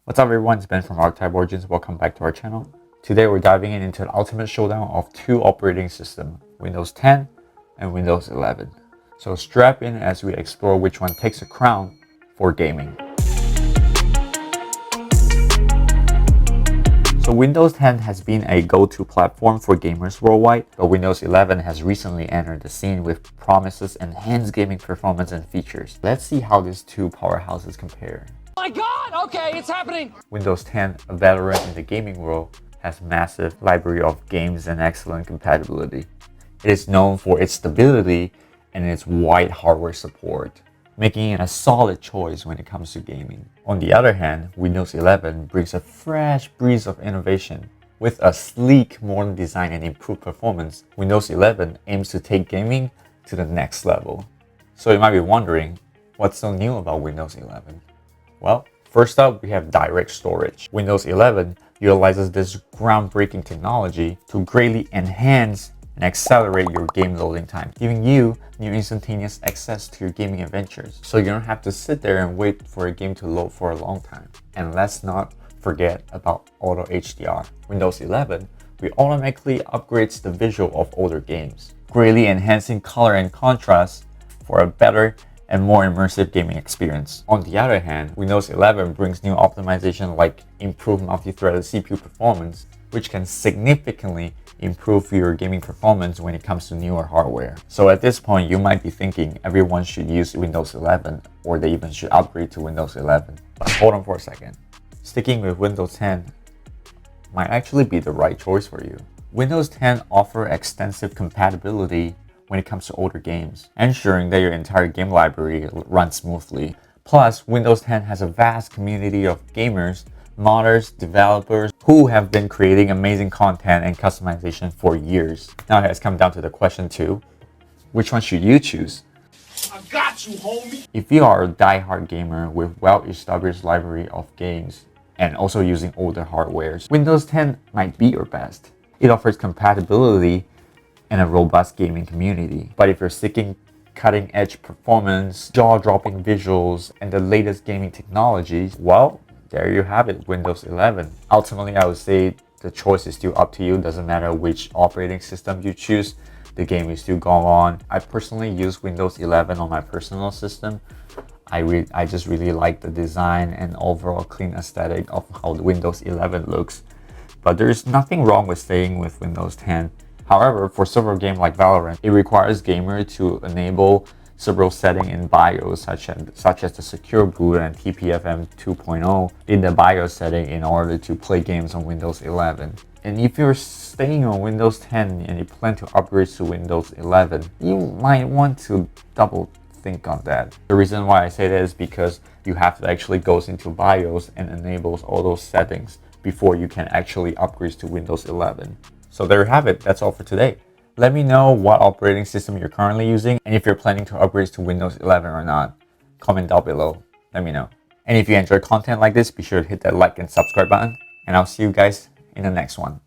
What's up everyone, it's Ben from Archetype Origins. Welcome back to our channel. Today we're diving into the ultimate showdown of two operating systems, Windows 10 and Windows 11. So strap in as we explore which one takes the crown for gaming. So Windows 10 has been a go-to platform for gamers worldwide, but Windows 11 has recently entered the scene with promises enhanced gaming performance and features. Let's see how these two powerhouses compare. My God, okay, it's happening. Windows 10, a veteran in the gaming world, has massive library of games and excellent compatibility. It is known for its stability and its wide hardware support, making it a solid choice when it comes to gaming. On the other hand, Windows 11 brings a fresh breeze of innovation. With a sleek, modern design and improved performance, Windows 11 aims to take gaming to the next level. So you might be wondering, what's so new about Windows 11? Well, first up, we have direct storage. Windows 11 utilizes this groundbreaking technology to greatly enhance and accelerate your game loading time, giving you near instantaneous access to your gaming adventures. So you don't have to sit there and wait for a game to load for a long time. And let's not forget about Auto HDR. Windows 11 will automatically upgrades the visual of older games, greatly enhancing color and contrast for a better and more immersive gaming experience. On the other hand, Windows 11 brings new optimization like improved multi-threaded CPU performance, which can significantly improve your gaming performance when it comes to newer hardware. So at this point, you might be thinking everyone should use Windows 11 or they even should upgrade to Windows 11. But hold on for a second. Sticking with Windows 10 might actually be the right choice for you. Windows 10 offers extensive compatibility when it comes to older games, ensuring that your entire game library runs smoothly. Plus, Windows 10 has a vast community of gamers, modders, developers who have been creating amazing content and customization for years. Now it has come down to the question too, which one should you choose? I got you, homie. If you are a die-hard gamer with well-established library of games and also using older hardwares, Windows 10 might be your best. It offers compatibility and a robust gaming community. But if you're seeking cutting-edge performance, jaw-dropping visuals, and the latest gaming technologies, well, there you have it, Windows 11. Ultimately, I would say the choice is still up to you. Doesn't matter which operating system you choose, the game will still go on. I personally use Windows 11 on my personal system. I just really like the design and overall clean aesthetic of how the Windows 11 looks. But there's nothing wrong with staying with Windows 10. However, for several games like Valorant, it requires gamers to enable several settings in BIOS, such as the secure boot and TPFM 2.0 in the BIOS setting in order to play games on Windows 11. And if you're staying on Windows 10 and you plan to upgrade to Windows 11, you might want to double think on that. The reason why I say that is because you have to actually go into BIOS and enable all those settings before you can actually upgrade to Windows 11. So there you have it. That's all for today. Let me know what operating system you're currently using and if you're planning to upgrade to Windows 11 or not. Comment down below. Let me know. And if you enjoy content like this, be sure to hit that like and subscribe button. And I'll see you guys in the next one.